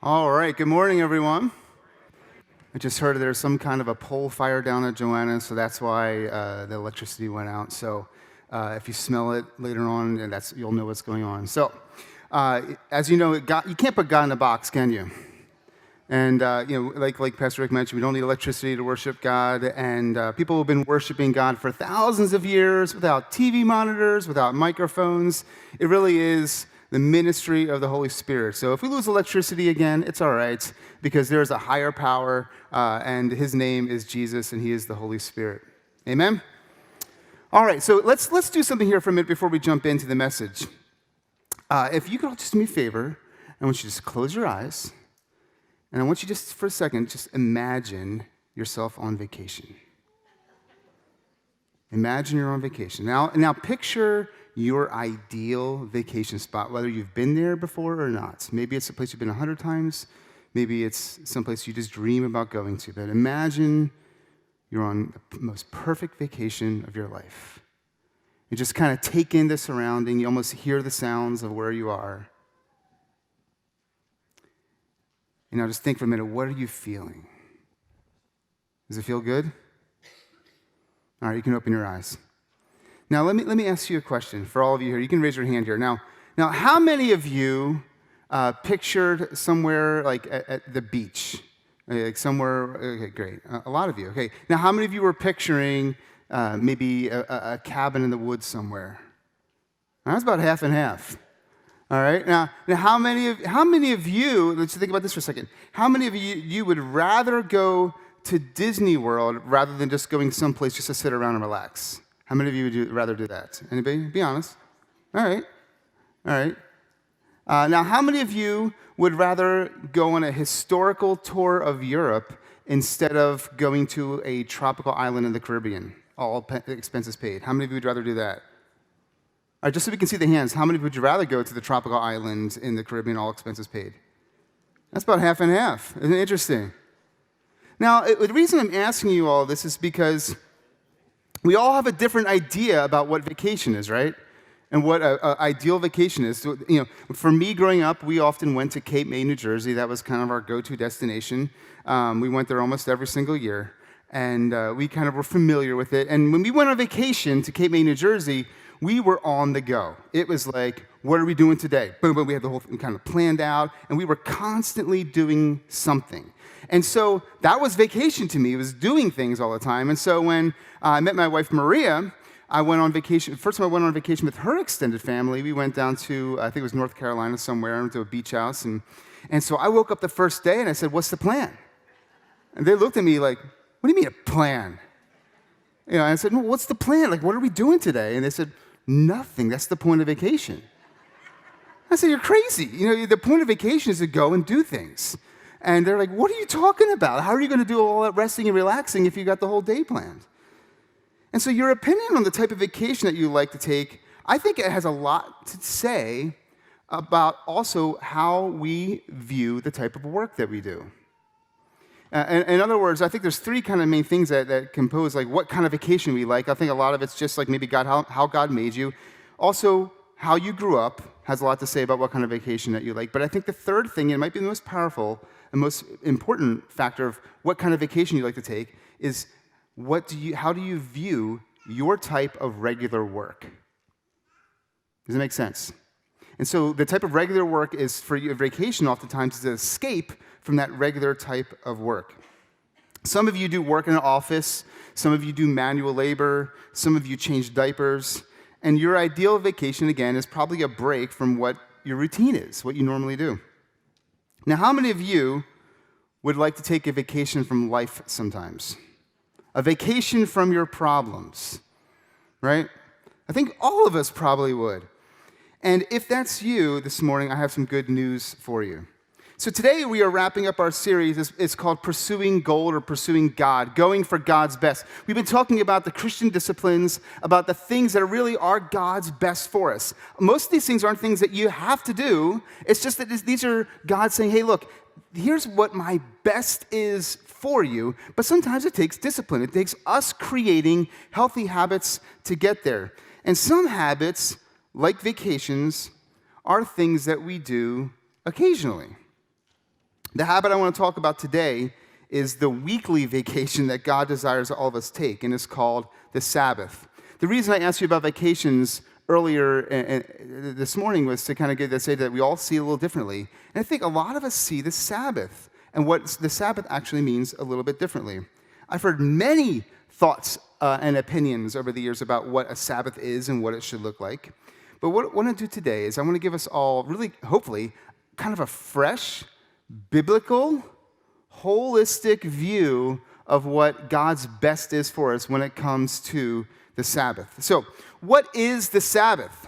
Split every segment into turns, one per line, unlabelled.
All right, good morning, everyone. I just heard there's some kind of a pole fire down at Joanna, so that's why the electricity went out. So if you smell it later on, and you'll know what's going on. So as you know, you can't put God in a box, can you? And like Pastor Rick mentioned, we don't need electricity to worship God. And people have been worshiping God for thousands of years without TV monitors, without microphones. It really is the ministry of the Holy Spirit. So if we lose electricity again, it's all right, because there's a higher power, and his name is Jesus, and he is the Holy Spirit. Amen? All right, so let's do something here for a minute before we jump into the message. If you could all just do me a favor, I want you to just close your eyes, and I want you just for a second, just imagine yourself on vacation. Imagine you're on vacation. Now picture your ideal vacation spot, whether you've been there before or not. Maybe it's a place you've been 100 times. Maybe it's someplace you just dream about going to. But imagine you're on the most perfect vacation of your life. You just kind of take in the surrounding. You almost hear the sounds of where you are. And now just think for a minute, what are you feeling? Does it feel good? All right, you can open your eyes. Now, let me ask you a question for all of you here. You can raise your hand here. Now how many of you pictured somewhere like at the beach? Like somewhere, okay, great. A lot of you, okay. Now, how many of you were picturing maybe a cabin in the woods somewhere? That's about half and half. All right. Now how many of you, let's think about this for a second. How many of you would rather go to Disney World rather than just going someplace just to sit around and relax? How many of you would rather do that? Anybody? Be honest. All right. Now, how many of you would rather go on a historical tour of Europe instead of going to a tropical island in the Caribbean, all expenses paid? How many of you would rather do that? All right, just so we can see the hands, how many would you rather go to the tropical island in the Caribbean, all expenses paid? That's about half and half. Isn't it interesting? Now, the reason I'm asking you all this is because we all have a different idea about what vacation is, right? And what an ideal vacation is. So, for me, growing up, we often went to Cape May, New Jersey. That was kind of our go-to destination. We went there almost every single year, and we kind of were familiar with it. And when we went on vacation to Cape May, New Jersey, we were on the go. It was like, what are we doing today? Boom, boom. We had the whole thing kind of planned out, and we were constantly doing something. And so that was vacation to me. It was doing things all the time. And so when I met my wife, Maria, I went on vacation. First time I went on vacation with her extended family. We went down to, I think it was North Carolina somewhere, to a beach house. And so I woke up the first day, and I said, what's the plan? And they looked at me like, what do you mean a plan? And I said, well, what's the plan? Like, what are we doing today? And they said, nothing. That's the point of vacation. I said, you're crazy. The point of vacation is to go and do things. And they're like, what are you talking about? How are you going to do all that resting and relaxing if you got the whole day planned? And so your opinion on the type of vacation that you like to take, I think it has a lot to say about also how we view the type of work that we do. In other words, I think there's three kind of main things that compose like what kind of vacation we like. I think a lot of it's just like maybe how God made you. Also, how you grew up has a lot to say about what kind of vacation that you like. But I think the third thing, and it might be the most powerful and most important factor of what kind of vacation you like to take, is how do you view your type of regular work? Does it make sense? And so the type of regular work is for your vacation oftentimes is an escape from that regular type of work. Some of you do work in an office. Some of you do manual labor. Some of you change diapers. And your ideal vacation, again, is probably a break from what your routine is, what you normally do. Now, how many of you would like to take a vacation from life sometimes? A vacation from your problems, right? I think all of us probably would. And if that's you this morning, I have some good news for you. So today we are wrapping up our series. It's called Pursuing Gold or Pursuing God, going for God's best. We've been talking about the Christian disciplines, about the things that really are God's best for us. Most of these things aren't things that you have to do. It's just that these are God saying, hey, look, here's what my best is for you. But sometimes it takes discipline. It takes us creating healthy habits to get there. And some habits, like vacations, are things that we do occasionally. The habit I want to talk about today is the weekly vacation that God desires all of us take, and it's called the Sabbath. The reason I asked you about vacations earlier this morning was to kind of say that we all see it a little differently. And I think a lot of us see the Sabbath and what the Sabbath actually means a little bit differently. I've heard many thoughts and opinions over the years about what a Sabbath is and what it should look like. But what I want to do today is I want to give us all, really, hopefully, kind of a fresh, biblical, holistic view of what God's best is for us when it comes to the Sabbath. So, what is the Sabbath?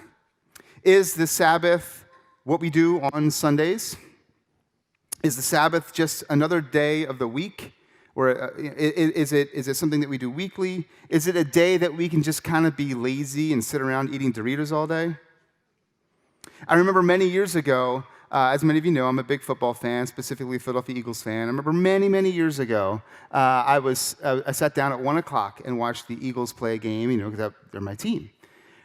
Is the Sabbath what we do on Sundays? Is the Sabbath just another day of the week? Or is it something that we do weekly? Is it a day that we can just kind of be lazy and sit around eating Doritos all day? I remember many years ago, as many of you know, I'm a big football fan, specifically a Philadelphia Eagles fan. I remember many years ago, I sat down at 1 o'clock and watched the Eagles play a game, because they're my team.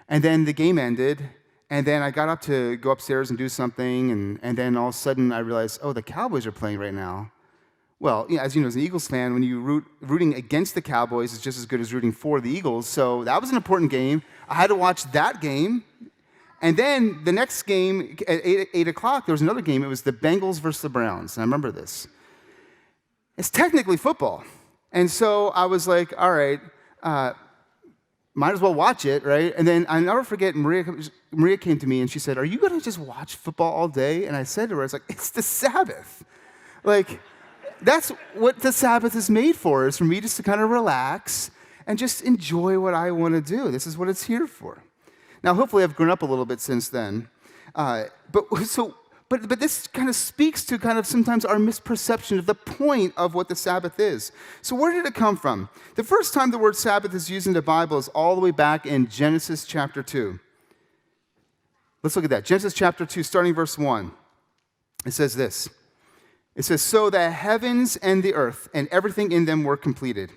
And then the game ended, and then I got up to go upstairs and do something, and then all of a sudden I realized, the Cowboys are playing right now. Well, as you know, as an Eagles fan, when you rooting against the Cowboys is just as good as rooting for the Eagles. So that was an important game. I had to watch that game. And then the next game at 8 o'clock, there was another game. It was the Bengals versus the Browns. And I remember this. It's technically football. And so I was like, all right, might as well watch it, right? And then I'll never forget, Maria came to me and she said, are you going to just watch football all day? And I said to her, I was like, it's the Sabbath. That's what the Sabbath is made for, is for me just to kind of relax and just enjoy what I want to do. This is what it's here for. Now, hopefully I've grown up a little bit since then. But this kind of speaks to kind of sometimes our misperception of the point of what the Sabbath is. So where did it come from? The first time the word Sabbath is used in the Bible is all the way back in Genesis chapter 2. Let's look at that. Genesis chapter 2, starting verse 1. It says this. It says, so the heavens and the earth and everything in them were completed.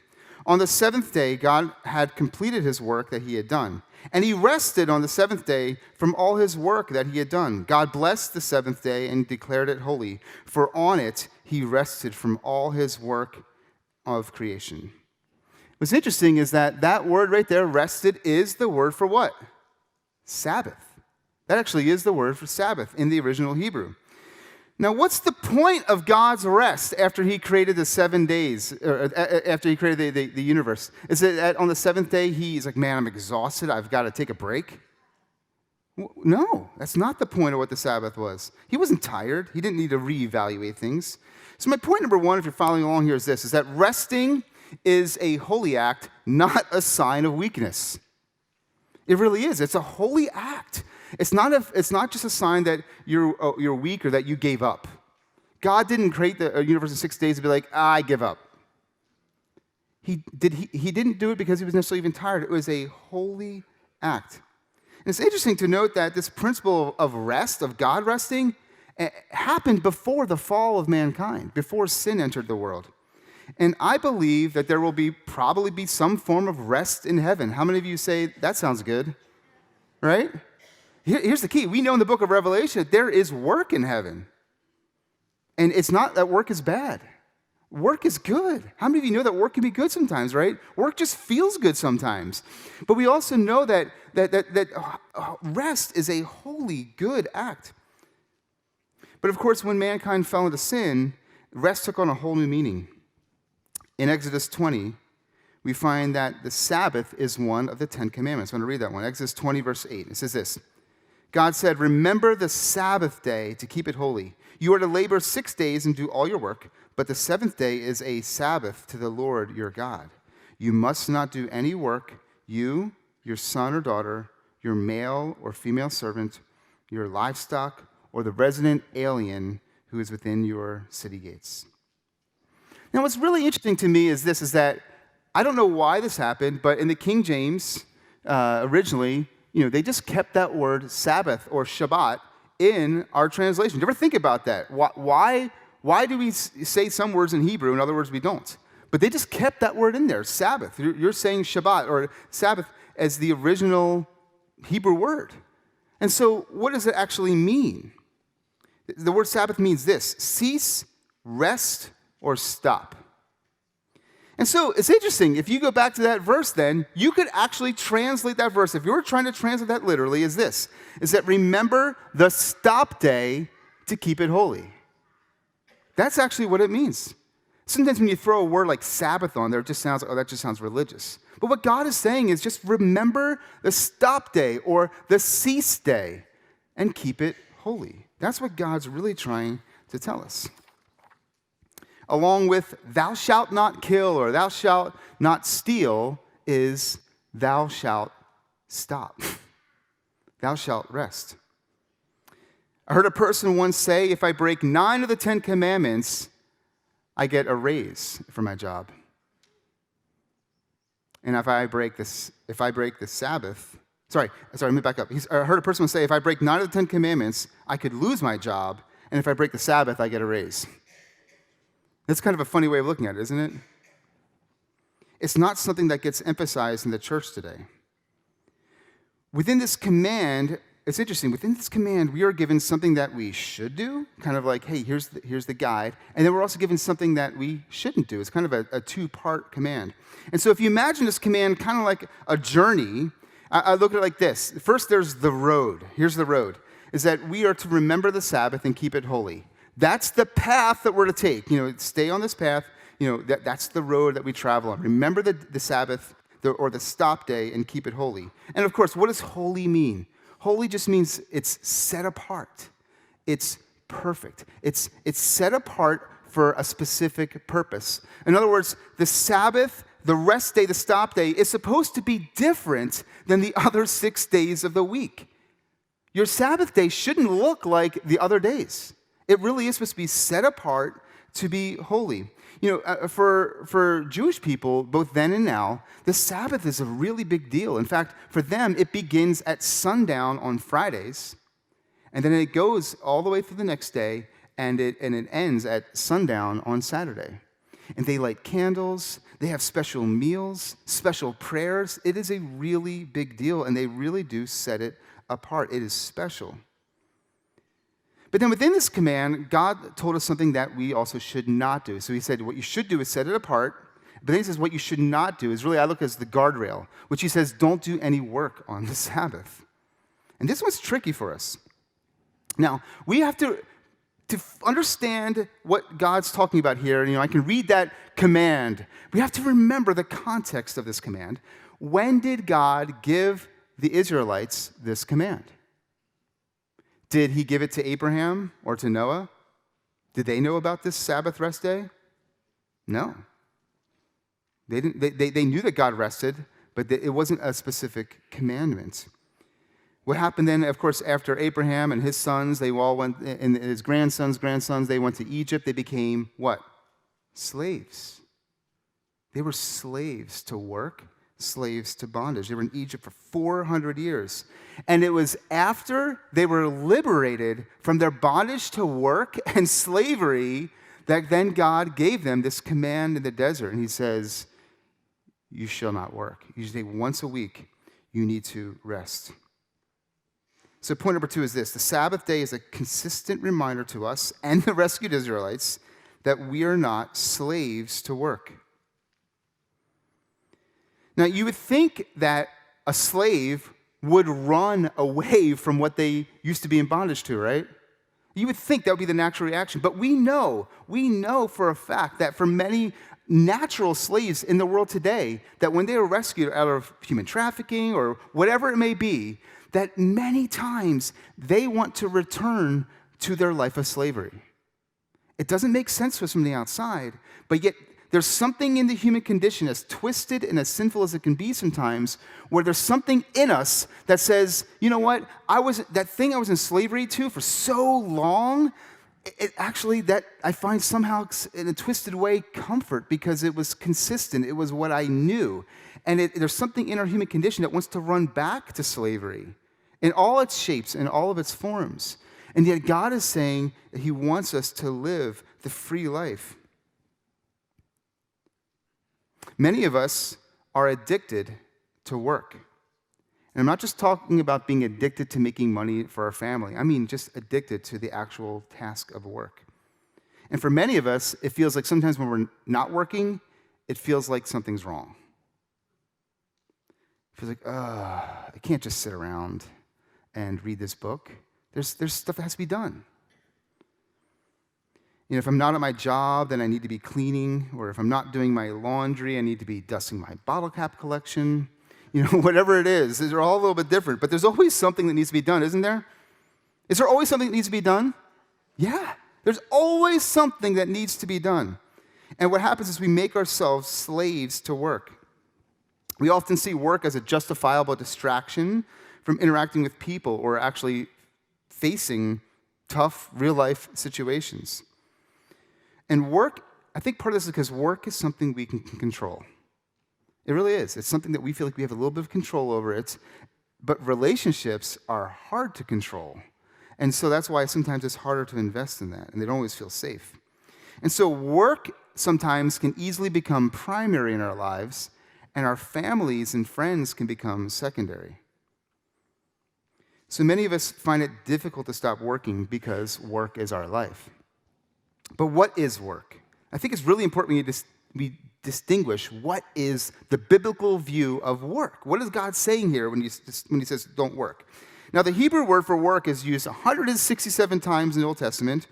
On the seventh day, God had completed his work that he had done. And he rested on the seventh day from all his work that he had done. God blessed the seventh day and declared it holy, for on it he rested from all his work of creation. What's interesting is that word right there, rested, is the word for what? Sabbath. That actually is the word for Sabbath in the original Hebrew. Now, what's the point of God's rest after he created the 7 days, or after he created the universe? Is it that on the seventh day he's like, man, I'm exhausted, I've got to take a break? No, that's not the point of what the Sabbath was. He wasn't tired. He didn't need to reevaluate things. So my point number one, if you're following along here, is this, is that resting is a holy act, not a sign of weakness. It really is. It's a holy act. It's not just a sign that you're weak or that you gave up. God didn't create the universe in 6 days to be like, I give up. He didn't do it because he was necessarily even tired. It was a holy act. And it's interesting to note that this principle of rest, of God resting, happened before the fall of mankind, before sin entered the world. And I believe that there will probably be some form of rest in heaven. How many of you say, that sounds good? Right? Here's the key. We know in the book of Revelation that there is work in heaven. And it's not that work is bad. Work is good. How many of you know that work can be good sometimes, right? Work just feels good sometimes. But we also know that rest is a holy, good act. But of course, when mankind fell into sin, rest took on a whole new meaning. In Exodus 20, we find that the Sabbath is one of the 10 Commandments. I want to read that one. Exodus 20, verse 8. It says this. God said, remember the Sabbath day to keep it holy. You are to labor 6 days and do all your work, but the seventh day is a Sabbath to the Lord your God. You must not do any work, you, your son or daughter, your male or female servant, your livestock, or the resident alien who is within your city gates. Now, what's really interesting to me is that I don't know why this happened, but in the King James, originally, they just kept that word Sabbath or Shabbat in our translation. Do you ever think about that? Why do we say some words in Hebrew and other words we don't? But they just kept that word in there, Sabbath. You're saying Shabbat or Sabbath as the original Hebrew word. And so what does it actually mean? The word Sabbath means this: cease, rest or stop. And so it's interesting. If you go back to that verse then, you could actually translate that verse. If you were trying to translate that literally, is that remember the stop day to keep it holy. That's actually what it means. Sometimes when you throw a word like Sabbath on there, it just sounds, that just sounds religious. But what God is saying is just remember the stop day or the cease day and keep it holy. That's what God's really trying to tell us. Along with thou shalt not kill or thou shalt not steal is thou shalt stop. Thou shalt rest. I heard a person once say, if I break 9 of the 10 commandments, I get a raise for my job. And if I break the Sabbath, let me back up. I heard a person say, if I break 9 of the 10 commandments, I could lose my job, and if I break the Sabbath, I get a raise. That's kind of a funny way of looking at it, isn't it? It's not something that gets emphasized in the church today. Within this command, it's interesting. Within this command, we are given something that we should do, kind of like, hey, here's the guide. And then we're also given something that we shouldn't do. It's kind of a two-part command. And so if you imagine this command kind of like a journey, I look at it like this. First, there's the road. Here's the road, is that we are to remember the Sabbath and keep it holy. That's the path that we're to take. Stay on this path. That's the road that we travel on. Remember the Sabbath or the stop day and keep it holy. And of course, what does holy mean? Holy just means it's set apart. It's perfect. It's set apart for a specific purpose. In other words, the Sabbath, the rest day, the stop day, is supposed to be different than the other 6 days of the week. Your Sabbath day shouldn't look like the other days. It really is supposed to be set apart to be holy. For Jewish people, both then and now, the Sabbath is a really big deal. In fact, for them, it begins at sundown on Fridays, and then it goes all the way through the next day, and it ends at sundown on Saturday. And they light candles, they have special meals, special prayers. It is a really big deal, and they really do set it apart. It is special. But then within this command, God told us something that we also should not do. So he said, what you should do is set it apart. But then he says, what you should not do is really, I look as the guardrail, which he says, don't do any work on the Sabbath. And this one's tricky for us. Now, we have to understand what God's talking about here. I can read that command. We have to remember the context of this command. When did God give the Israelites this command? Did he give it to Abraham or to Noah? Did they know about this Sabbath rest day? No. They didn't. They knew that God rested, but it wasn't a specific commandment. What happened then, of course, after Abraham and his sons, they all went, and his grandsons, they went to Egypt. They became what? Slaves. They were slaves to work, slaves to bondage. They were in Egypt for 400 years. And it was after they were liberated from their bondage to work and slavery that then God gave them this command in the desert. And he says, you shall not work. Usually once a week, you need to rest. So point number 2 is this. The Sabbath day is a consistent reminder to us and the rescued Israelites that we are not slaves to work. Now, you would think that a slave would run away from what they used to be in bondage to, right? You would think that would be the natural reaction. But we know for a fact that for many natural slaves in the world today, that when they are rescued out of human trafficking or whatever it may be, that many times they want to return to their life of slavery. It doesn't make sense to us from the outside, but yet there's something in the human condition, as twisted and as sinful as it can be sometimes, where there's something in us that says, you know what, that thing I was in slavery to for so long, that I find somehow in a twisted way comfort because it was consistent. It was what I knew. And there's something in our human condition that wants to run back to slavery in all its shapes, in all of its forms. And yet God is saying that he wants us to live the free life. Many of us are addicted to work. And I'm not just talking about being addicted to making money for our family. I mean just addicted to the actual task of work. And for many of us, it feels like sometimes when we're not working, it feels like something's wrong. It feels like, I can't just sit around and read this book. There's stuff that has to be done. If I'm not at my job, then I need to be cleaning. Or if I'm not doing my laundry, I need to be dusting my bottle cap collection. Whatever it is. They're all a little bit different. But there's always something that needs to be done, isn't there? Is there always something that needs to be done? Yeah. There's always something that needs to be done. And what happens is we make ourselves slaves to work. We often see work as a justifiable distraction from interacting with people or actually facing tough real-life situations. And work, I think part of this is because work is something we can control. It really is. It's something that we feel like we have a little bit of control over it, but relationships are hard to control. And so that's why sometimes it's harder to invest in that, and they don't always feel safe. And so work sometimes can easily become primary in our lives, and our families and friends can become secondary. So many of us find it difficult to stop working because work is our life. But what is work? I think it's really important we distinguish what is the biblical view of work. What is God saying here when he says don't work? Now, the Hebrew word for work is used 167 times in the Old Testament,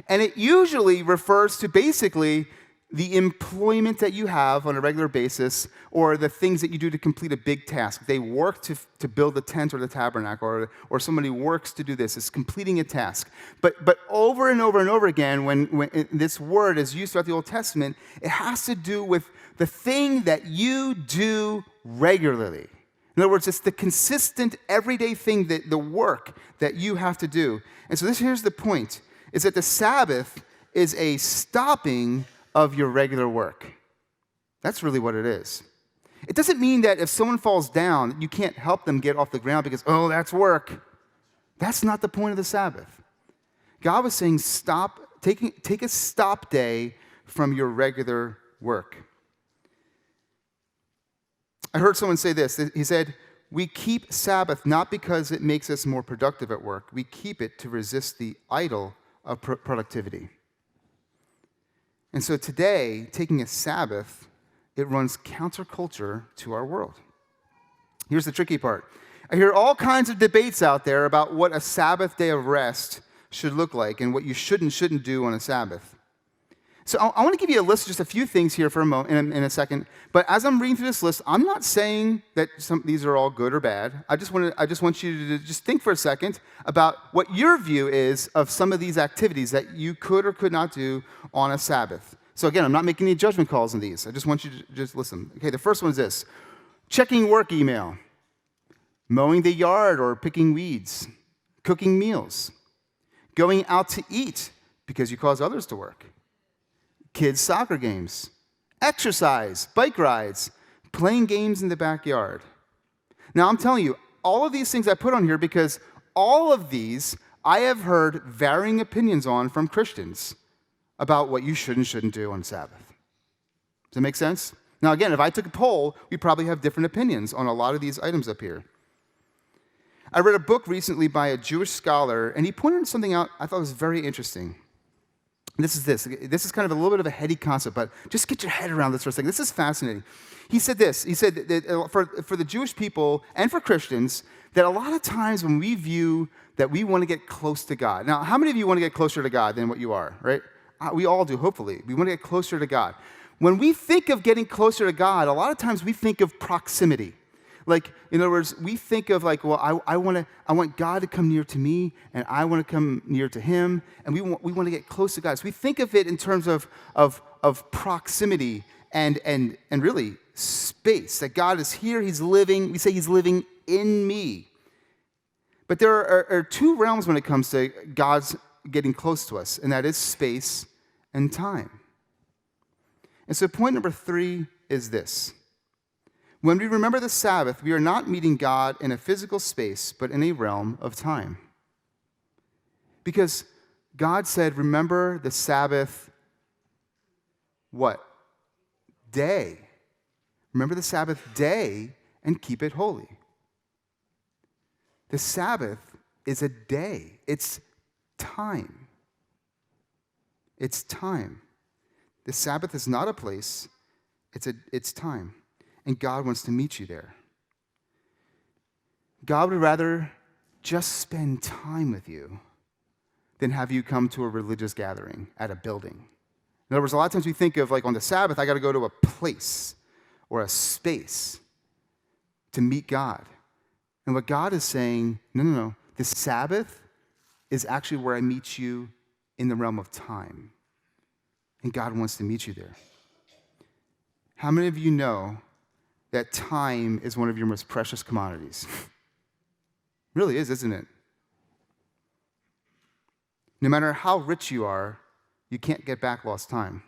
and it usually refers to basically the employment that you have on a regular basis or the things that you do to complete a big task. They work to build the tent or the tabernacle, or somebody works to do this. It's completing a task. But over and over and over again, when this word is used throughout the Old Testament, it has to do with the thing that you do regularly. In other words, it's the consistent, everyday thing, that the work that you have to do. And so here's the point, is that the Sabbath is a stopping of your regular work. That's really what it is. It doesn't mean that if someone falls down, you can't help them get off the ground because, that's work. That's not the point of the Sabbath. God was saying take a stop day from your regular work. I heard someone say this. He said, we keep Sabbath not because it makes us more productive at work. We keep it to resist the idol of productivity. And so today, taking a Sabbath, it runs counterculture to our world. Here's the tricky part. I hear all kinds of debates out there about what a Sabbath day of rest should look like and what you should and shouldn't do on a Sabbath. So I want to give you a list of just a few things here for a moment, in a second. But as I'm reading through this list, I'm not saying that these are all good or bad. I just want you to just think for a second about what your view is of some of these activities that you could or could not do on a Sabbath. So again, I'm not making any judgment calls on these. I just want you to just listen. Okay, the first one is this. Checking work email, mowing the yard or picking weeds, cooking meals, going out to eat because you cause others to work, kids' soccer games, exercise, bike rides, playing games in the backyard. Now, I'm telling you, all of these things I put on here because all of these I have heard varying opinions on from Christians about what you should and shouldn't do on Sabbath. Does that make sense? Now, again, if I took a poll, we probably have different opinions on a lot of these items up here. I read a book recently by a Jewish scholar, and he pointed something out I thought was very interesting. This is kind of a little bit of a heady concept, but just get your head around this for a second. This is fascinating. He said this. He said that for the Jewish people and for Christians, that a lot of times when we view that we want to get close to God. Now, how many of you want to get closer to God than what you are, right? We all do, hopefully. We want to get closer to God. When we think of getting closer to God, a lot of times we think of proximity. Like, in other words, we think of like, well, I want God to come near to me, and I want to come near to Him, and we want to get close to God. So we think of it in terms of proximity and really space. That God is here, He's living. We say He's living in me. But there are two realms when it comes to God's getting close to us, and that is space and time. And so point number 3 is this. When we remember the Sabbath, we are not meeting God in a physical space, but in a realm of time. Because God said, remember the Sabbath, what? Day. Remember the Sabbath day and keep it holy. The Sabbath is a day. It's time. It's time. The Sabbath is not a place, it's time. And God wants to meet you there. God would rather just spend time with you than have you come to a religious gathering at a building. In other words, a lot of times we think of, like, on the Sabbath, I got to go to a place or a space to meet God. And what God is saying, no. The Sabbath is actually where I meet you in the realm of time. And God wants to meet you there. How many of you know that time is one of your most precious commodities? Really is, isn't it? No matter how rich you are, you can't get back lost time.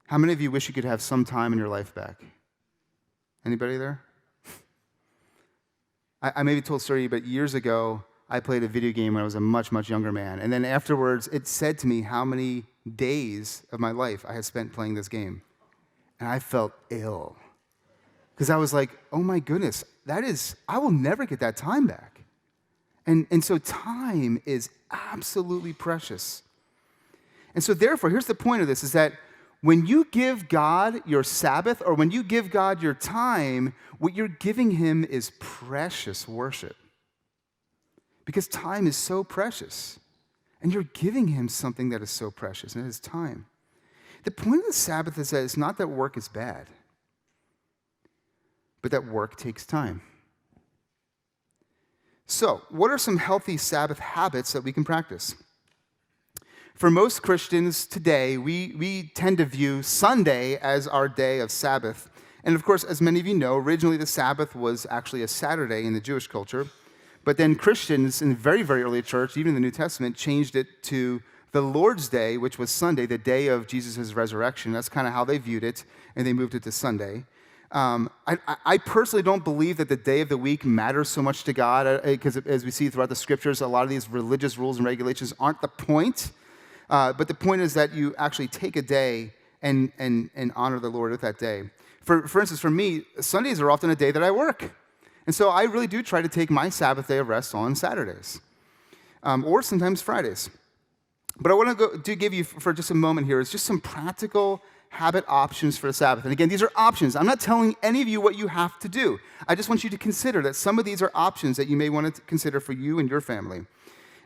How many of you wish you could have some time in your life back? Anybody there? I maybe told a story, but years ago, I played a video game when I was a much, much younger man. And then afterwards, it said to me how many days of my life I had spent playing this game. And I felt ill. Because I was like, oh my goodness, I will never get that time back. And so time is absolutely precious. And so therefore, here's the point of this, is that when you give God your Sabbath, or when you give God your time, what you're giving him is precious worship. Because time is so precious. And you're giving him something that is so precious, and it is time. The point of the Sabbath is that it's not that work is bad, but that work takes time. So, what are some healthy Sabbath habits that we can practice? For most Christians today, we tend to view Sunday as our day of Sabbath. And of course, as many of you know, originally the Sabbath was actually a Saturday in the Jewish culture. But then Christians in the very, very early church, even in the New Testament, changed it to the Lord's Day, which was Sunday, the day of Jesus' resurrection. That's kind of how they viewed it, and they moved it to Sunday. I personally don't believe that the day of the week matters so much to God, because as we see throughout the scriptures, a lot of these religious rules and regulations aren't the point. But the point is that you actually take a day and honor the Lord with that day. For instance, for me, Sundays are often a day that I work. And so I really do try to take my Sabbath day of rest on Saturdays, or sometimes Fridays. But I want to give you, for just a moment here, is just some practical habit options for the Sabbath. And again, these are options. I'm not telling any of you what you have to do. I just want you to consider that some of these are options that you may want to consider for you and your family.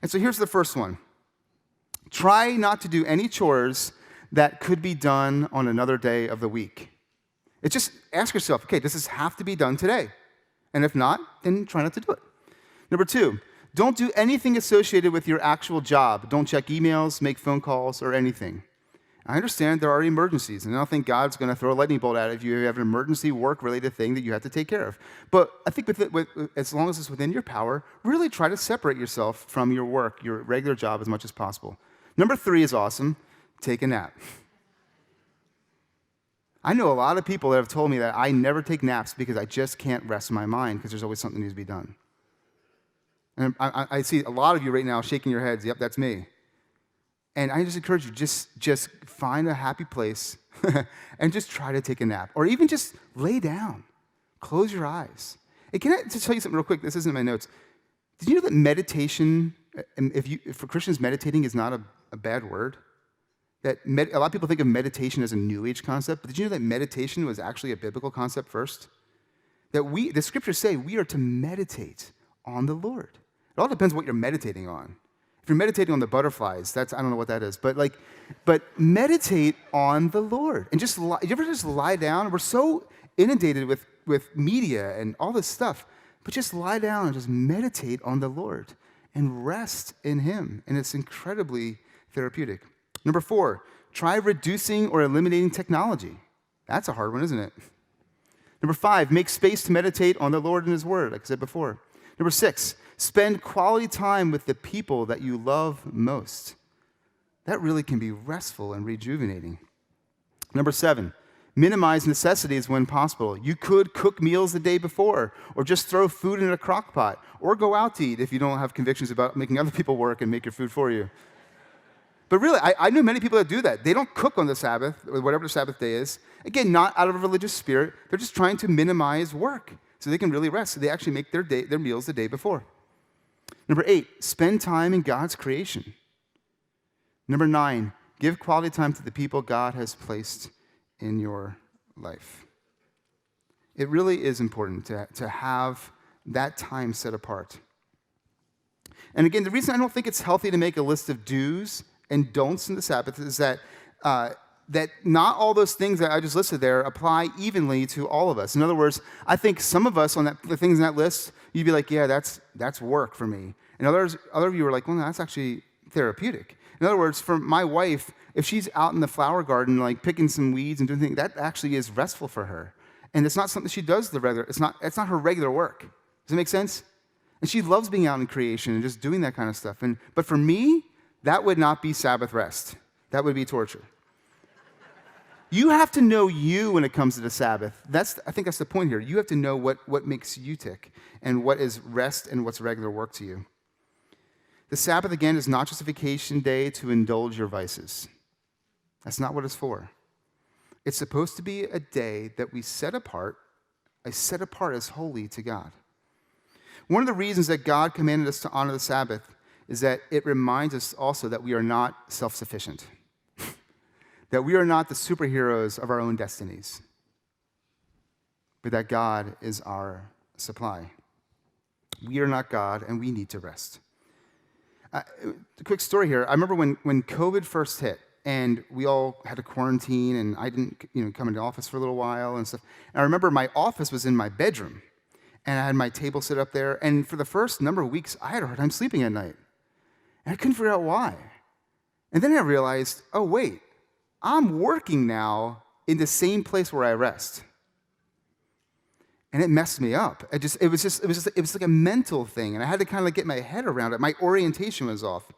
And so here's the first one. Try not to do any chores that could be done on another day of the week. It's just ask yourself, okay, does this have to be done today? And if not, then try not to do it. Number 2, don't do anything associated with your actual job. Don't check emails, make phone calls, or anything. I understand there are emergencies, and I don't think God's going to throw a lightning bolt at it if you have an emergency work-related thing that you have to take care of. But I think as long as it's within your power, really try to separate yourself from your work, your regular job, as much as possible. Number 3 is awesome. Take a nap. I know a lot of people that have told me that I never take naps because I just can't rest my mind because there's always something that needs to be done. And I see a lot of you right now shaking your heads. Yep, that's me. And I just encourage you, just find a happy place and just try to take a nap. Or even just lay down. Close your eyes. And can I just tell you something real quick? This isn't in my notes. Did you know that meditation, for Christians, meditating is not a bad word? That a lot of people think of meditation as a New Age concept, but did you know that meditation was actually a biblical concept first? That the scriptures say we are to meditate on the Lord. It all depends what you're meditating on. If you're meditating on the butterflies, I don't know what that is, but meditate on the Lord. And you ever just lie down? We're so inundated with media and all this stuff, but just lie down and just meditate on the Lord and rest in him. And it's incredibly therapeutic. Number 4, try reducing or eliminating technology. That's a hard one, isn't it? Number 5, make space to meditate on the Lord and his word, like I said before. Number 6, spend quality time with the people that you love most. That really can be restful and rejuvenating. Number 7, minimize necessities when possible. You could cook meals the day before, or just throw food in a crock pot, or go out to eat if you don't have convictions about making other people work and make your food for you. But really, I know many people that do that. They don't cook on the Sabbath, or whatever the Sabbath day is. Again, not out of a religious spirit. They're just trying to minimize work so they can really rest. So they actually make their meals the day before. Number 8, spend time in God's creation. Number 9, give quality time to the people God has placed in your life. It really is important to have that time set apart. And again, the reason I don't think it's healthy to make a list of do's and don'ts in the Sabbath is that that not all those things that I just listed there apply evenly to all of us. In other words, I think some of us on the things in that list, you'd be like, yeah, that's work for me. And other of you are like, well, no, that's actually therapeutic. In other words, for my wife, if she's out in the flower garden, like picking some weeds and doing things, that actually is restful for her. And it's not something she does it's not her regular work. Does it make sense? And she loves being out in creation and just doing that kind of stuff. But for me, that would not be Sabbath rest. That would be torture. You have to know you when it comes to the Sabbath. I think that's the point here. You have to know what makes you tick and what is rest and what's regular work to you. The Sabbath, again, is not just a vacation day to indulge your vices. That's not what it's for. It's supposed to be a day that we set apart as holy to God. One of the reasons that God commanded us to honor the Sabbath is that it reminds us also that we are not self-sufficient, that we are not the superheroes of our own destinies, but that God is our supply. We are not God, and we need to rest. A quick story here. I remember when COVID first hit, and we all had to quarantine, and I didn't come into the office for a little while and stuff. And I remember my office was in my bedroom, and I had my table set up there, and for the first number of weeks, I had a hard time sleeping at night. And I couldn't figure out why. And then I realized, oh, wait, I'm working now in the same place where I rest. And it messed me up. It was like a mental thing, and I had to kind of get my head around it. My orientation was off.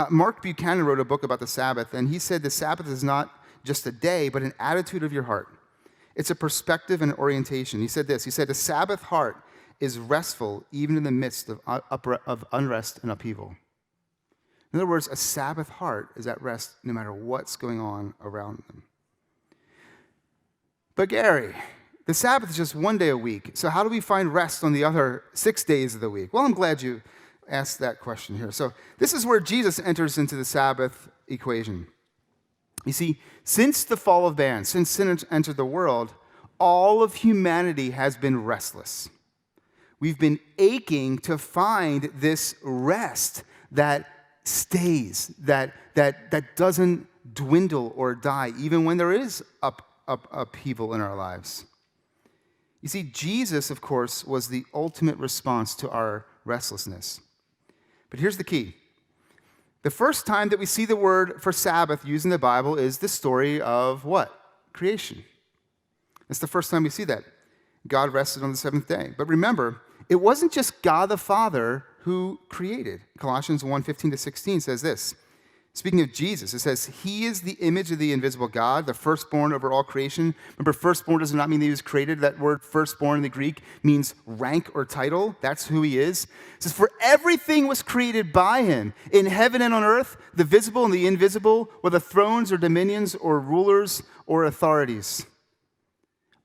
Mark Buchanan wrote a book about the Sabbath, and he said the Sabbath is not just a day, but an attitude of your heart. It's a perspective and orientation. He said this. He said, the Sabbath heart is restful even in the midst of unrest and upheaval. In other words, a Sabbath heart is at rest no matter what's going on around them. But Gary, the Sabbath is just one day a week, so how do we find rest on the other 6 days of the week? Well, I'm glad you asked that question here. So this is where Jesus enters into the Sabbath equation. You see, since the fall of man, since sin entered the world, all of humanity has been restless. We've been aching to find this rest that stays, that doesn't dwindle or die, even when there is upheaval in our lives. You see, Jesus, of course, was the ultimate response to our restlessness. But here's the key. The first time that we see the word for Sabbath used in the Bible is the story of what? Creation. It's the first time we see that. God rested on the seventh day. But remember, it wasn't just God the Father who created. Colossians 1:15-16 says this. Speaking of Jesus, it says, he is the image of the invisible God, the firstborn over all creation. Remember, firstborn does not mean that he was created. That word firstborn in the Greek means rank or title. That's who he is. It says, for everything was created by him, in heaven and on earth, the visible and the invisible, whether thrones or dominions or rulers or authorities.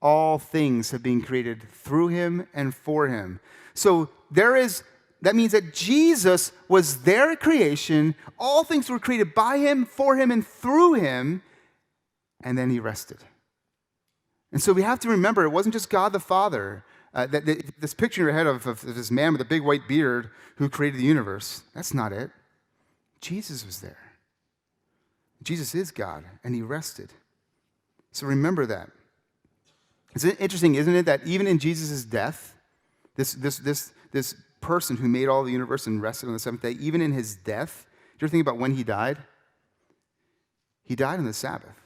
All things have been created through him and for him. So that means that Jesus was their creation. All things were created by him, for him, and through him. And then he rested. And so we have to remember, it wasn't just God the Father. This picture in your head of this man with a big white beard who created the universe, that's not it. Jesus was there. Jesus is God, and he rested. So remember that. It's interesting, isn't it, that even in Jesus' death, this person who made all the universe and rested on the seventh day, even in his death, do you ever think about when he died? He died on the Sabbath,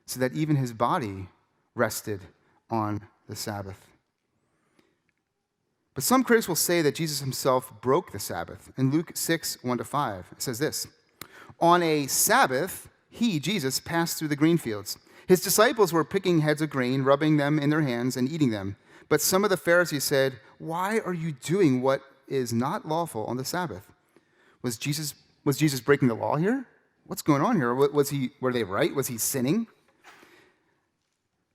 so that even his body rested on the Sabbath. But some critics will say that Jesus himself broke the Sabbath. In Luke 6:1-5, it says this, on a Sabbath, he, Jesus, passed through the green fields. His disciples were picking heads of grain, rubbing them in their hands and eating them. But some of the Pharisees said, why are you doing what is not lawful on the Sabbath? Was Jesus breaking the law here? What's going on here? Were they right? Was he sinning?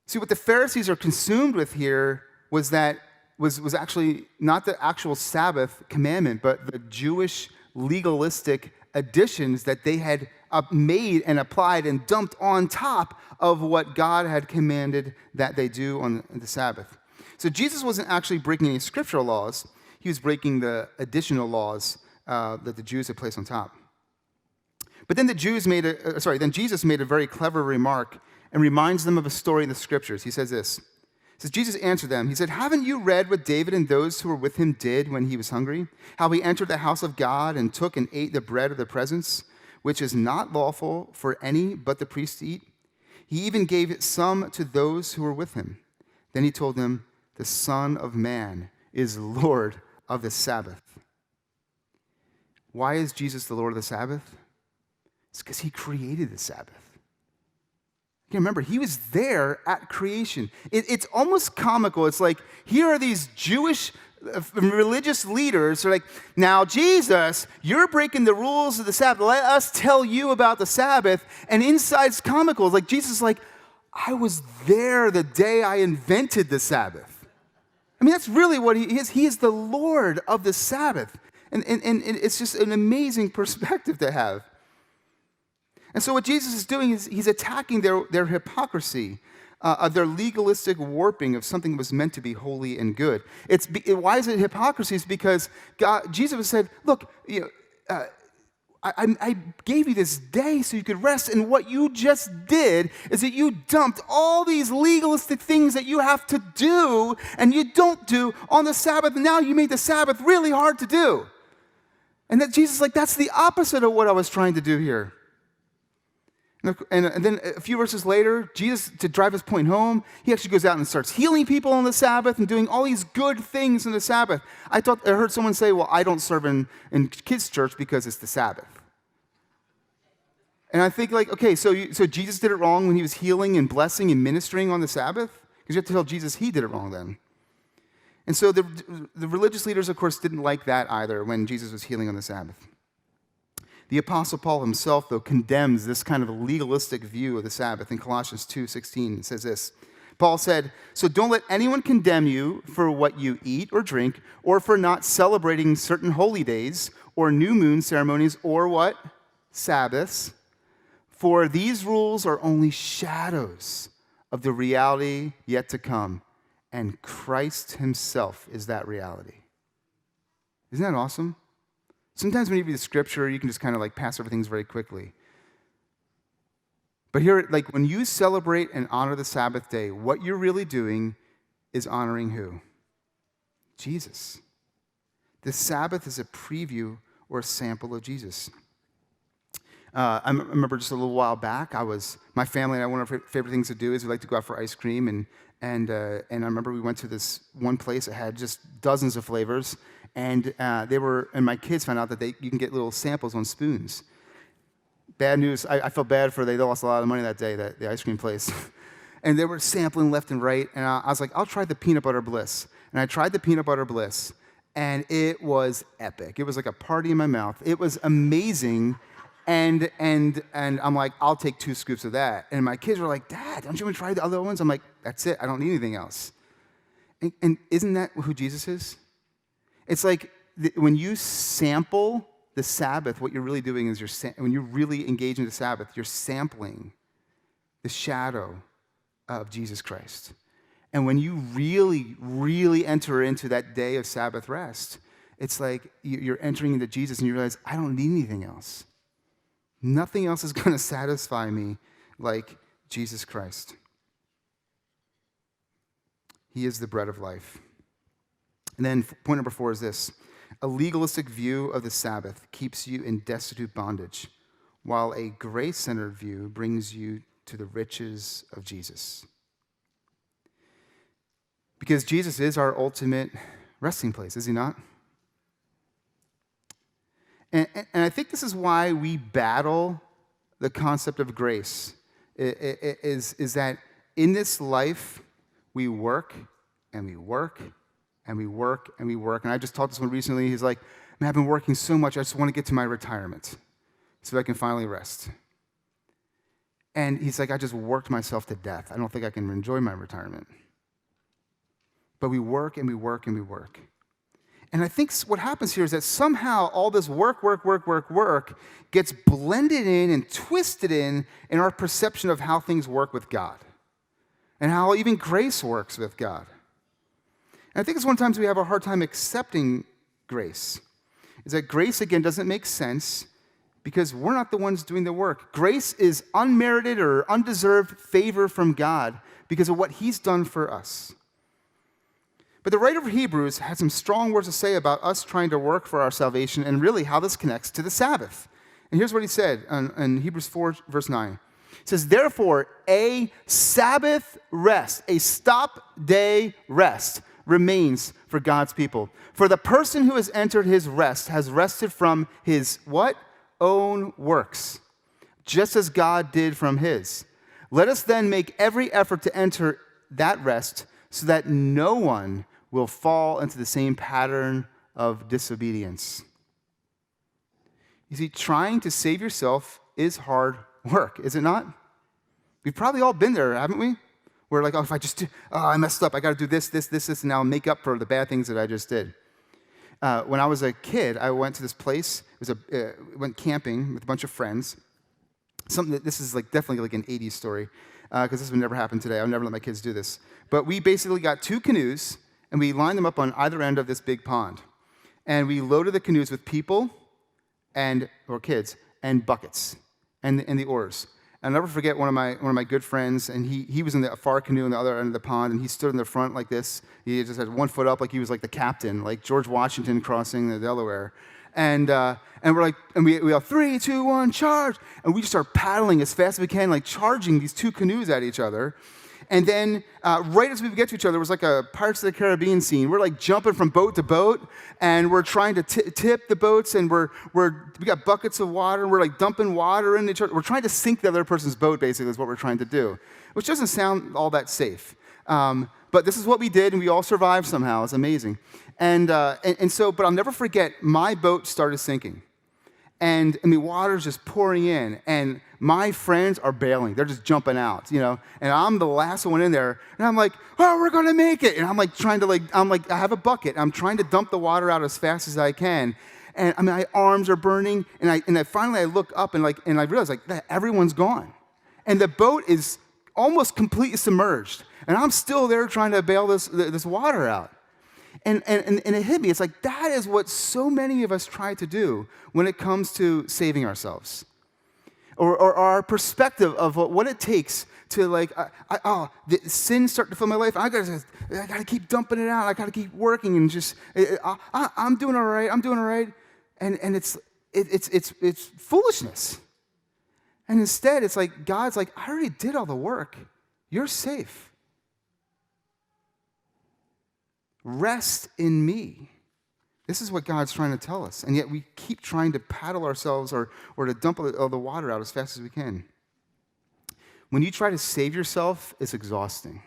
See, what the Pharisees are consumed with here was actually not the actual Sabbath commandment, but the Jewish legalistic additions that they had made and applied and dumped on top of what God had commanded that they do on the Sabbath. So Jesus wasn't actually breaking any scriptural laws. He was breaking the additional laws that the Jews had placed on top. But then Jesus made a very clever remark and reminds them of a story in the scriptures. He says this. He says, Jesus answered them. He said, haven't you read what David and those who were with him did when he was hungry? How he entered the house of God and took and ate the bread of the presence, which is not lawful for any but the priest to eat. He even gave some to those who were with him. Then he told them, the Son of Man is Lord of the Sabbath. Why is Jesus the Lord of the Sabbath? It's because he created the Sabbath. You remember, he was there at creation. It's almost comical. It's like, here are these Jewish religious leaders who are like, now, Jesus, you're breaking the rules of the Sabbath. Let us tell you about the Sabbath. And inside's comical. It's like, Jesus is like, I was there the day I invented the Sabbath. I mean, that's really what he is. He is the Lord of the Sabbath. And it's just an amazing perspective to have. And so what Jesus is doing is he's attacking their hypocrisy, of their legalistic warping of something that was meant to be holy and good. Why is it hypocrisy? It's because Jesus said, look, I gave you this day so you could rest, and what you just did is that you dumped all these legalistic things that you have to do and you don't do on the Sabbath, and now you made the Sabbath really hard to do. And that Jesus is like, that's the opposite of what I was trying to do here. And then a few verses later, Jesus, to drive his point home, he actually goes out and starts healing people on the Sabbath and doing all these good things on the Sabbath. I heard someone say, well, I don't serve in kids' church because it's the Sabbath. And I think like, okay, so Jesus did it wrong when he was healing and blessing and ministering on the Sabbath? Because you have to tell Jesus he did it wrong then. And so the religious leaders, of course, didn't like that either when Jesus was healing on the Sabbath. The Apostle Paul himself, though, condemns this kind of legalistic view of the Sabbath. In Colossians 2:16, it says this. Paul said, so don't let anyone condemn you for what you eat or drink, or for not celebrating certain holy days, or new moon ceremonies, or what? Sabbaths. For these rules are only shadows of the reality yet to come, and Christ himself is that reality. Isn't that awesome? Sometimes when you read the scripture, you can just kind of like pass over things very quickly. But here, like when you celebrate and honor the Sabbath day, what you're really doing is honoring who? Jesus. The Sabbath is a preview or a sample of Jesus. I remember just a little while back, my family and I, one of our favorite things to do is we like to go out for ice cream, and I remember we went to this one place that had just dozens of flavors, and my kids found out that you can get little samples on spoons. Bad news, I felt bad they lost a lot of money that day, the ice cream place. And they were sampling left and right, and I was like, I'll try the peanut butter bliss. And I tried the peanut butter bliss, and it was epic. It was like a party in my mouth. It was amazing. And I'm like, I'll take 2 scoops of that. And my kids were like, Dad, don't you want to try the other ones? I'm like, that's it. I don't need anything else. And isn't that who Jesus is? It's like when you sample the Sabbath, what you're really doing is when you really engage in the Sabbath, you're sampling the shadow of Jesus Christ. And when you really, really enter into that day of Sabbath rest, it's like you're entering into Jesus and you realize, I don't need anything else. Nothing else is going to satisfy me like Jesus Christ. He is the bread of life. And then point number 4 is this. A legalistic view of the Sabbath keeps you in destitute bondage, while a grace-centered view brings you to the riches of Jesus. Because Jesus is our ultimate resting place, is he not? And I think this is why we battle the concept of grace, is that in this life, we work and we work and we work and we work. And I just talked to someone recently, he's like, man, I've been working so much, I just want to get to my retirement so I can finally rest. And he's like, I just worked myself to death. I don't think I can enjoy my retirement. But we work and we work and we work. And I think what happens here is that somehow all this work gets blended in and twisted in our perception of how things work with God and how even grace works with God. And I think it's one of the times we have a hard time accepting grace, is that grace, again, doesn't make sense because we're not the ones doing the work. Grace is unmerited or undeserved favor from God because of what he's done for us. But the writer of Hebrews had some strong words to say about us trying to work for our salvation and really how this connects to the Sabbath. And here's what he said in Hebrews 4, verse 9. It says, therefore, a Sabbath rest, a stop day rest, remains for God's people. For the person who has entered his rest has rested from his what? Own works, just as God did from his. Let us then make every effort to enter that rest so that no one will fall into the same pattern of disobedience. You see, trying to save yourself is hard work, is it not? We've probably all been there, haven't we? We're like, if I just I messed up. I got to do this, and now make up for the bad things that I just did. When I was a kid, I went to this place. Went camping with a bunch of friends. This is definitely like an 80s story, because this would never happen today. I'll never let my kids do this. But we basically got 2 canoes, and we lined them up on either end of this big pond. And we loaded the canoes with people or kids and buckets and the oars. I'll never forget one of my good friends, and he was in the far canoe on the other end of the pond, and he stood in the front like this. He just had one foot up like he was like the captain, like George Washington crossing the Delaware. And we're like, and we all 3, 2, 1, charge! And we just start paddling as fast as we can, like charging these 2 canoes at each other. And then right as we get to each other, it was like a Pirates of the Caribbean scene. We're like jumping from boat to boat, and we're trying to tip the boats, and we got buckets of water, and we're like dumping water in each other. We're trying to sink the other person's boat, basically, is what we're trying to do, which doesn't sound all that safe. But this is what we did, and we all survived somehow. It's amazing. But I'll never forget, my boat started sinking. And water's just pouring in, and my friends are bailing. They're just jumping out, and I'm the last one in there, and I'm like, oh, we're gonna make it. And I'm like trying to I have a bucket. I'm trying to dump the water out as fast as I can. And my arms are burning, and I finally look up and I realize that everyone's gone. And the boat is almost completely submerged. And I'm still there trying to bail this water out. And it hit me. It's like that is what so many of us try to do when it comes to saving ourselves, or our perspective of what it takes to the sins start to fill my life. I gotta keep dumping it out. I gotta keep working and just I'm doing all right. I'm doing all right. And it's foolishness. And instead, it's like God's like, I already did all the work. You're safe. Rest in me. This is what God's trying to tell us. And yet we keep trying to paddle ourselves or to dump all the water out as fast as we can. When you try to save yourself, it's exhausting.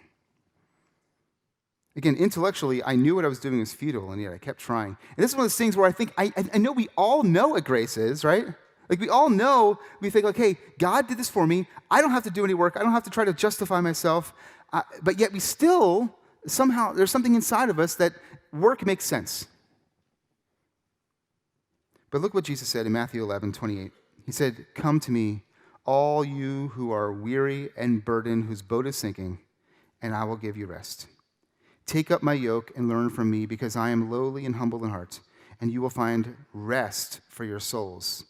Again, intellectually, I knew what I was doing was futile, and yet I kept trying. And this is one of those things where I think, I know we all know what grace is, right? Like we all know, we think, hey, God did this for me. I don't have to do any work. I don't have to try to justify myself. But yet we still, somehow, there's something inside of us that work makes sense. But look what Jesus said in Matthew 11:28. He said, come to me, all you who are weary and burdened, whose boat is sinking, and I will give you rest. Take up my yoke and learn from me, because I am lowly and humble in heart, and you will find rest for your souls.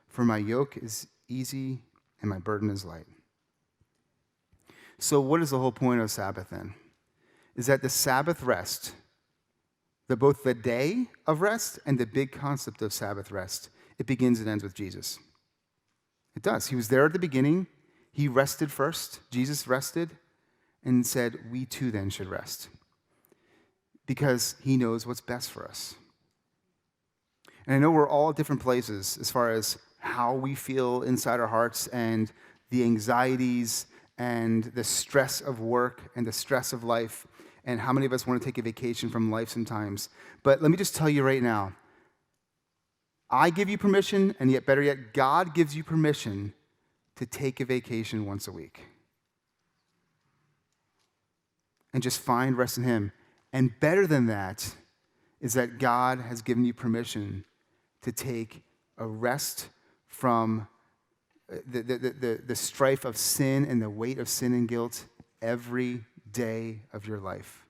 For my yoke is easy and my burden is light. So what is the whole point of Sabbath then? Is that the Sabbath rest, both the day of rest and the big concept of Sabbath rest, it begins and ends with Jesus. It does. He was there at the beginning. He rested first. Jesus rested and said, we too then should rest, because he knows what's best for us. And I know we're all at different places as far as how we feel inside our hearts and the anxieties and the stress of work and the stress of life, and how many of us want to take a vacation from life sometimes. But let me just tell you right now, I give you permission, and yet better yet, God gives you permission to take a vacation once a week. And just find rest in him. And better than that is that God has given you permission to take a rest from the strife of sin and the weight of sin and guilt every day of your life.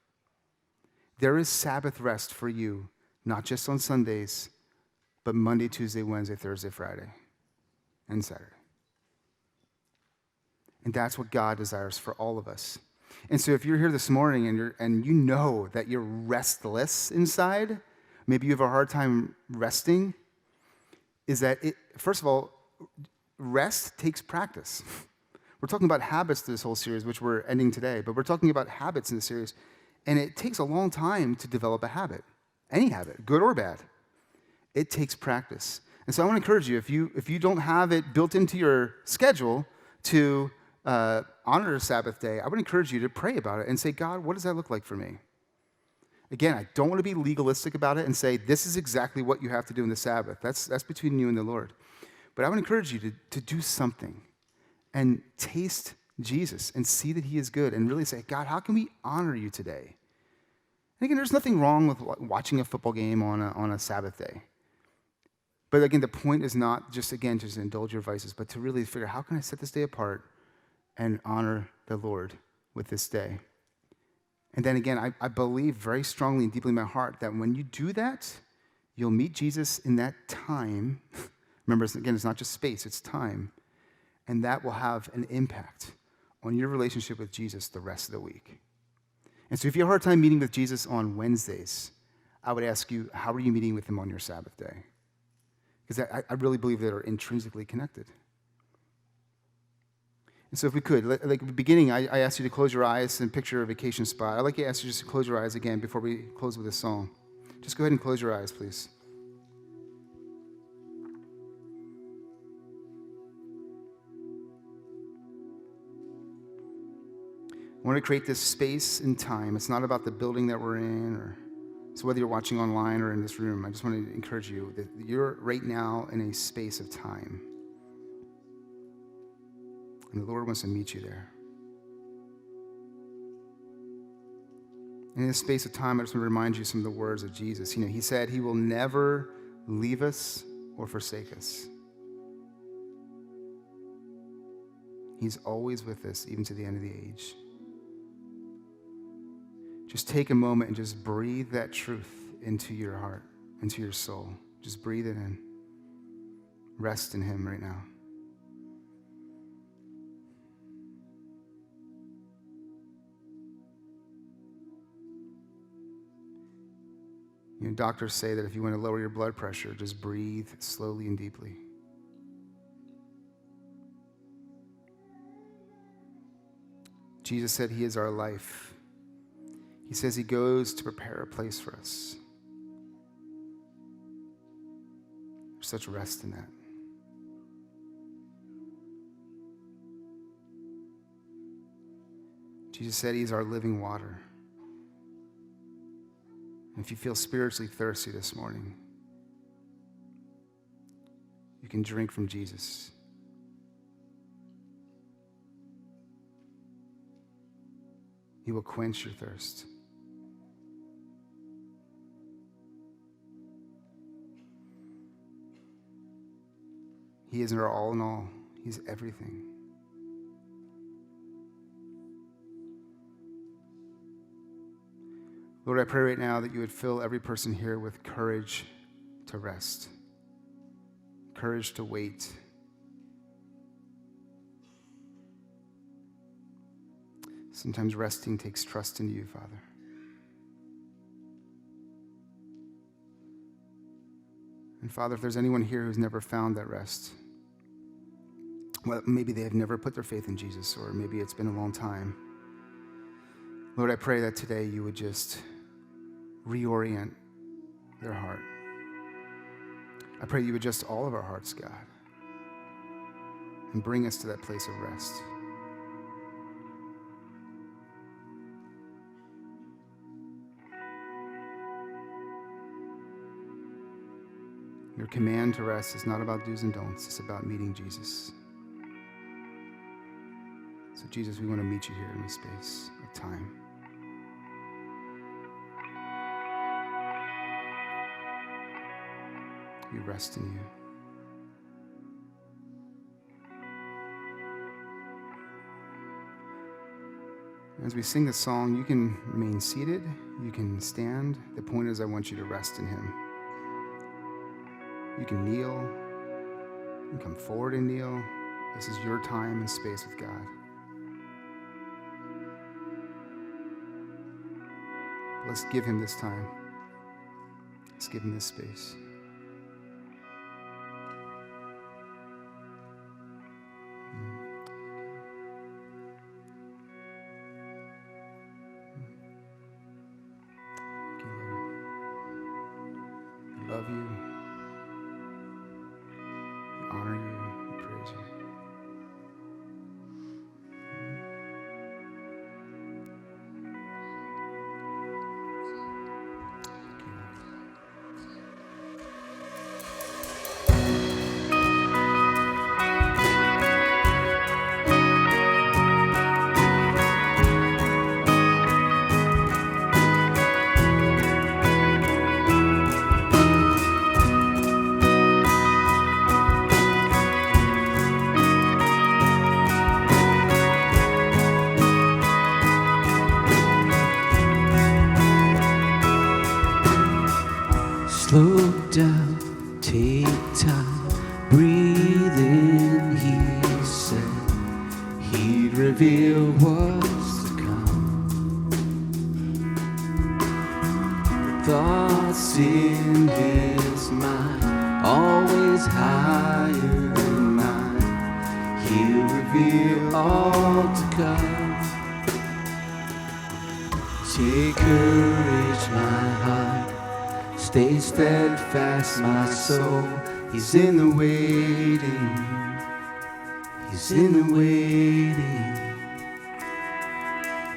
There is Sabbath rest for you, not just on Sundays, but Monday, Tuesday, Wednesday, Thursday, Friday, and Saturday. And that's what God desires for all of us. And so if you're here this morning and you know that you're restless inside, maybe you have a hard time resting, is that first of all, rest takes practice. We're talking about habits this whole series, which we're ending today, but we're talking about habits in the series, and it takes a long time to develop a habit, any habit, good or bad. It takes practice. And so I want to encourage you, if you don't have it built into your schedule to honor a Sabbath day, I would encourage you to pray about it and say, God, what does that look like for me? Again, I don't want to be legalistic about it and say, this is exactly what you have to do in the Sabbath. That's between you and the Lord. But I would encourage you to do something and taste Jesus and see that he is good and really say, God, how can we honor you today? And again, there's nothing wrong with watching a football game on a Sabbath day. But again, the point is not just indulge your vices, but to really figure out how can I set this day apart and honor the Lord with this day. And then again, I believe very strongly and deeply in my heart that when you do that, you'll meet Jesus in that time. Remember, again, it's not just space, it's time. And that will have an impact on your relationship with Jesus the rest of the week. And so if you have a hard time meeting with Jesus on Wednesdays, I would ask you, how are you meeting with him on your Sabbath day? Because I really believe they are intrinsically connected. And so if we could, like at the beginning, I asked you to close your eyes and picture a vacation spot. I'd like to ask you just to close your eyes again before we close with a song. Just go ahead and close your eyes, please. I want to create this space and time. It's not about the building that we're in, so whether you're watching online or in this room, I just want to encourage you that you're right now in a space of time. And the Lord wants to meet you there. And in this space of time, I just want to remind you some of the words of Jesus. He said he will never leave us or forsake us. He's always with us, even to the end of the age. Just take a moment and just breathe that truth into your heart, into your soul. Just breathe it in. Rest in him right now. Doctors say that if you want to lower your blood pressure, just breathe slowly and deeply. Jesus said he is our life. He says he goes to prepare a place for us. There's such rest in that. Jesus said he's our living water. And if you feel spiritually thirsty this morning, you can drink from Jesus. He will quench your thirst. He isn't our all in all. He's everything. Lord, I pray right now that you would fill every person here with courage to rest, courage to wait. Sometimes resting takes trust in you, Father. And Father, if there's anyone here who's never found that rest, well, maybe they have never put their faith in Jesus, or maybe it's been a long time. Lord, I pray that today you would just reorient their heart. I pray you would adjust all of our hearts, God, and bring us to that place of rest. Your command to rest is not about do's and don'ts. It's about meeting Jesus. So, Jesus, we want to meet you here in this space of time. We rest in you. As we sing this song, you can remain seated, you can stand. The point is, I want you to rest in him. You can kneel, you can come forward and kneel. This is your time and space with God. Let's give him this time. Let's give him this space. Love you, we honor you, we praise you.
Slow down, take time, breathe in, he said. He'd reveal what's to come. The thoughts in his mind, always higher than mine. He'll reveal all to come. Take courage, my heart. Stay steadfast, my soul. He's in the waiting. He's in the waiting.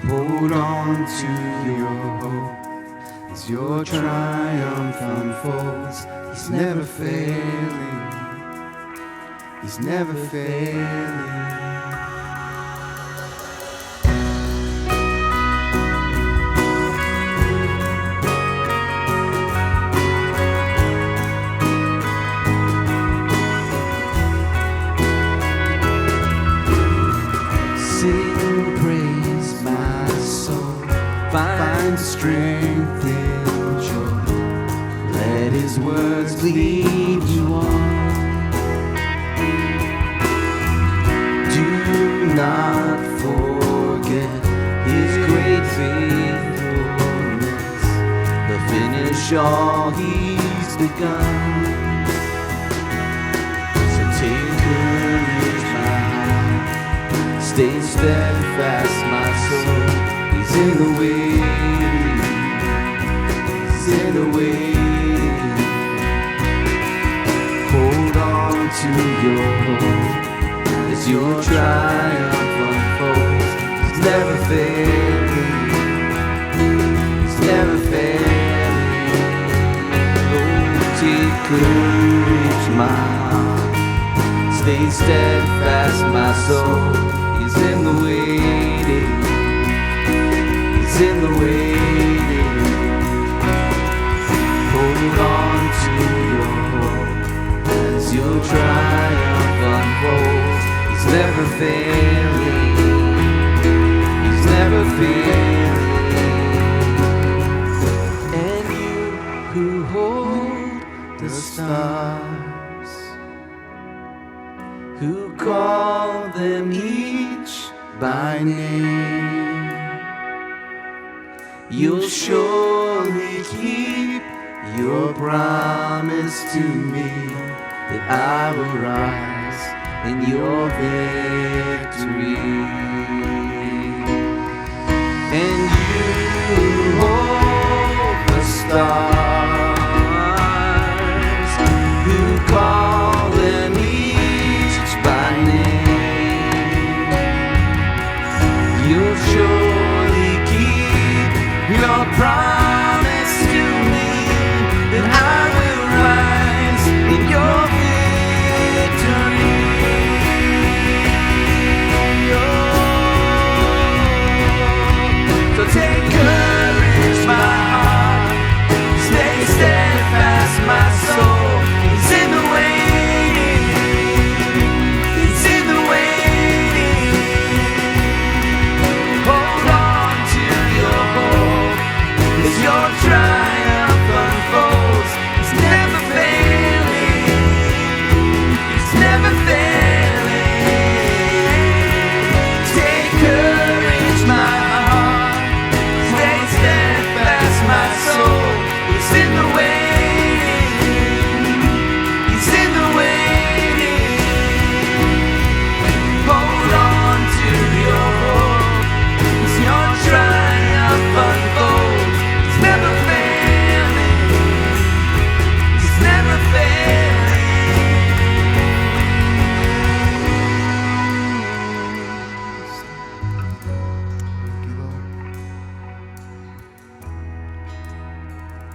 Hold on to your hope as your triumph unfolds. He's never failing. He's never failing. Find strength in joy. Let his words lead you on. Do not forget his great faithfulness. He'll finish all he's begun. So take courage, my heart. Stay steadfast, my soul. He's in the waiting, he's in the waiting. Hold on to your hope as your triumph unfolds. He's never failing, he's never failing. Oh, take courage, my heart. Stay steadfast, my soul. He's in the waiting. He's in the waiting. Hold on to your hope as your triumph unfolds. He's never failing. He's never failing. And you who hold the stars, who call them each by name, you'll surely keep your promise to me that I will rise in your victory. And you hold the stars, who call them each by name, you'll surely keep your promise to me that I will rise in your victory.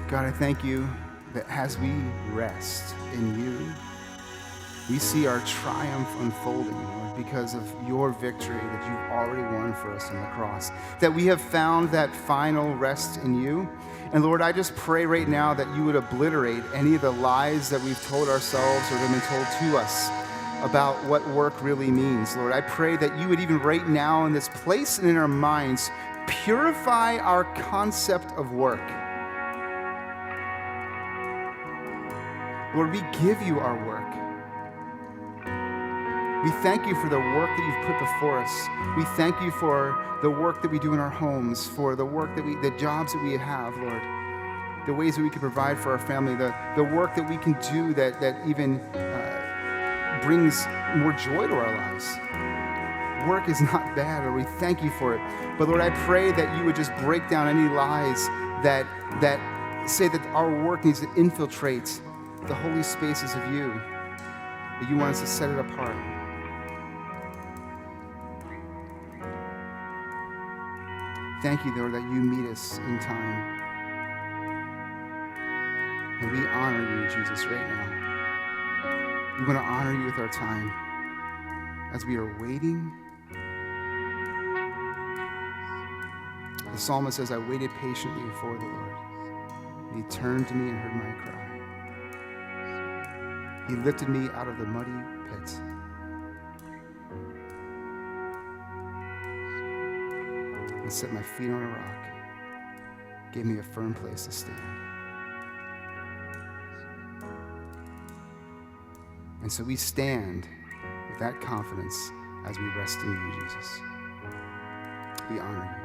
God, I thank you that as we rest in you, we see our triumph unfolding, Lord, because of your victory that you've already won for us on the cross. That we have found that final rest in you. And Lord, I just pray right now that you would obliterate any of the lies that we've told ourselves or that have been told to us about what work really means. Lord, I pray that you would even right now in this place and in our minds purify our concept of work. Lord, we give you our work. We thank you for the work that you've put before us. We thank you for the work that we do in our homes, for the work that the jobs that we have, Lord, the ways that we can provide for our family, the work that we can do that even brings more joy to our lives. Work is not bad, Lord. We thank you for it. But Lord, I pray that you would just break down any lies that say that our work needs to infiltrate the holy spaces of you, that you want us to set it apart. Thank you, Lord, that you meet us in time. And we honor you, Jesus, right now. We want to honor you with our time as we are waiting. The psalmist says, I waited patiently before the Lord. And he turned to me and heard my cry. He lifted me out of the muddy pit. And set my feet on a rock. Gave me a firm place to stand. And so we stand with that confidence as we rest in you, Jesus. We honor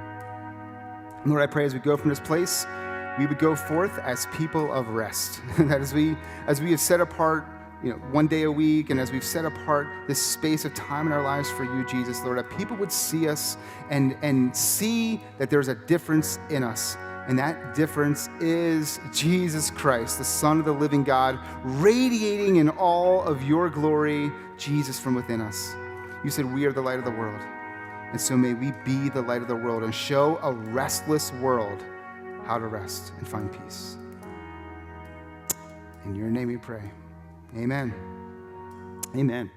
you. Lord, I pray as we go from this place, we would go forth as people of rest. That as we have set apart, one day a week, and as we've set apart this space of time in our lives for you, Jesus, Lord, that people would see us and see that there's a difference in us. And that difference is Jesus Christ, the Son of the living God, radiating in all of your glory, Jesus, from within us. You said we are the light of the world. And so may we be the light of the world and show a restless world how to rest and find peace. In your name we pray. Amen. Amen.